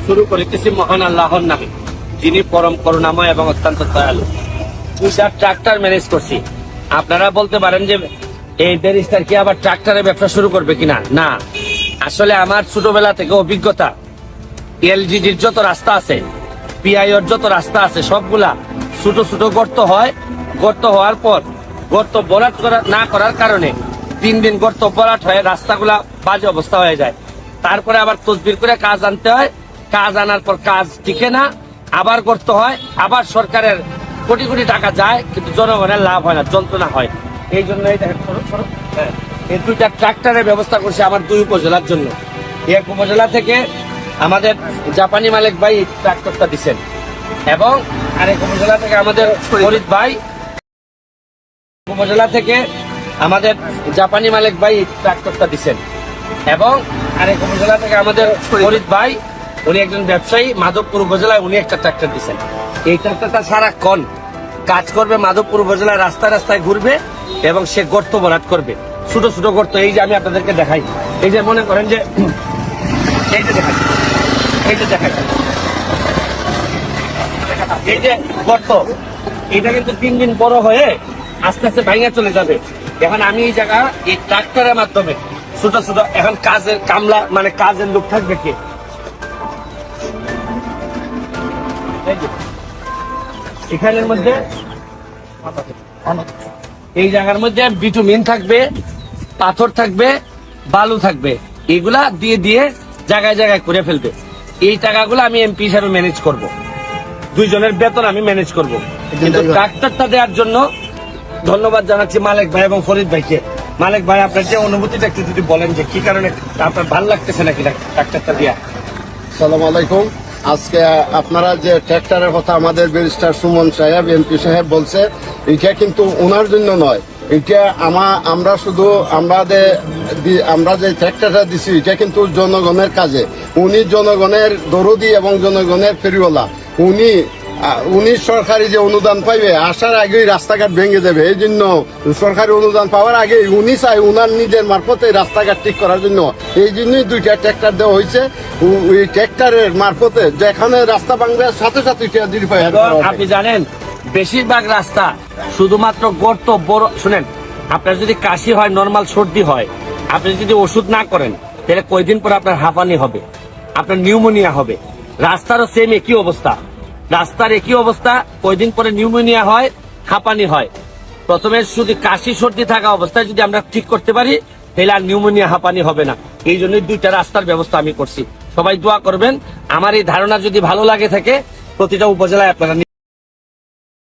শুরু করিতেছি মহান আল্লাহর নামে, যিনি পরম করুণাময় এবং অত্যন্ত দয়ালু। 2টা ট্রাক্টর ম্যানেজ করছি। আপনারা বলতে পারেন যে এই ব্যারিস্টার কি আবার ট্রাক্টরের ব্যবসা শুরু করবে কিনা? না, আসলে আমার ছোটবেলা থেকে অভিজ্ঞতা, এলজিডির যত রাস্তা আছে, পিআইওর যত রাস্তা আছে, সবগুলা ছোট ছোট গর্ত হয়। গর্ত হওয়ার পর গর্ত ভরাট না করার কারণে 3 দিন গর্ত ভরাট হয়ে রাস্তাগুলা বাজে অবস্থা হয়ে যায়। তারপরে আবার তদবির করে কাজ আনতে হয়। কাজ আনার পর কাজ টিকে না, আবার গর্ত হয়, আবার সরকারের কোটি কোটি টাকা যায়, কিন্তু জনগণের লাভ হয় না, যন্ত্রণা হয়। এই জন্য এই 2টা ট্রাক্টরের ব্যবস্থা করছে আমার 2 উপজেলার জন্য। এক উপজেলা থেকে আমাদের জাপানি মালিক ভাই ট্রাক্টরটা দিচ্ছেন, এবং আরেক উপজেলা থেকে আমাদের ফরিদ ভাই, উপজেলা থেকে আমাদের জাপানি মালিক ভাই ট্রাক্টরটা দিচ্ছেন, এবং আরেক উপজেলা থেকে আমাদের ফরিদ ভাই, উনি একজন ব্যবসায়ী, মাধবপুর উপজেলায় উনি একটা ট্রাক্টর দিচ্ছেন। এই ট্রাক্টরটা সারাক্ষণ কাজ করবে, মাধবপুর উপজেলায় রাস্তায় রাস্তায় ঘুরবে এবং সে গর্ত ভরাট করবে, ছোট ছোট গর্ত। এই যে আমি আপনাদেরকে দেখাই, এই যে মনে করেন যে এই যে দেখাই, এই যে দেখাই, এই যে গর্ত, এটা কিন্তু 3 দিন বড় হয়ে আস্তে আস্তে ভাঙা চলে যাবে। এখন আমি এই জায়গা এই ট্রাক্টরের মাধ্যমে ছোট ছোট, এখন কাজের কামলা মানে কাজের লোক থাকবে কে? এখানের মধ্যে এই জায়গার মধ্যে বিটুমিন থাকবে, পাথর থাকবে, বালু থাকবে, এগুলা দিয়ে দিয়ে জায়গায় জায়গায় করে ফেলবে। এই টাকাগুলো আমি এমপি হিসাবে ম্যানেজ করব, 2 জনের বেতন আমি ম্যানেজ করব। কিন্তু ট্রাক্টরটা দেওয়ার জন্য ধন্যবাদ জানাচ্ছি মালিক ভাই এবং ফরিদ ভাইকে। মালিক ভাই, আপনার যে অনুভূতিটা একটু যদি বলেন, যে কি কারণে আপনার ভালো লাগতেছে নাকি ট্রাক্টরটা দিয়া? আসসালামু আলাইকুম। আজকে আপনারা যে ট্র্যাক্টরের কথা আমাদের ব্যারিস্টার সুমন সাহেব এমপি সাহেব বলছে, এটা কিন্তু ওনার জন্য নয়, এটা আমরা শুধু আমরা যে ট্র্যাক্টরটা দিছি এটা কিন্তু জনগণের কাজে। উনি জনগণের দরদি এবং জনগণের ফেরিওয়ালা। উনি সরকারি যে অনুদান পাইবে, আসার আগেই রাস্তাঘাট ভেঙে দেবে। এই জন্য সরকারি অনুদান পাওয়ার আগে উনি চাই উনার নিজের মারফতে রাস্তাঘাট ঠিক করার জন্য। এই জন্যই 2টা ট্র্যাক্টর দেওয়া হয়েছে। ওই ট্র্যাক্টরের মারফতে যেখানে রাস্তা ভাঙবে সাথে সাথে আপনি জানেন, বেশিরভাগ রাস্তা শুধুমাত্র গর্ত বড়। শুনেন, আপনার যদি কাশি হয়, নর্মাল সর্দি হয়, আপনি যদি ওষুধ না করেন, তাহলে কয়দিন পর আপনার হাঁপানি হবে, আপনার নিউমোনিয়া হবে। রাস্তারও সেম একই অবস্থা, রাস্তার একই অবস্থা, কয়দিন পরে নিউমোনিয়া হয়, হাঁপানি হয়। প্রথমে শুধু কাশি সর্দি থাকা অবস্থায় যদি আমরা ঠিক করতে পারি, তাহলে আর নিউমোনিয়া হাঁপানি হবে না। এই জন্যই 2টা রাস্তার ব্যবস্থা আমি করছি। সবাই দোয়া করবেন। আমার এই ধারণা যদি ভালো লাগে থাকে, প্রতিটা উপজেলায় আপনারা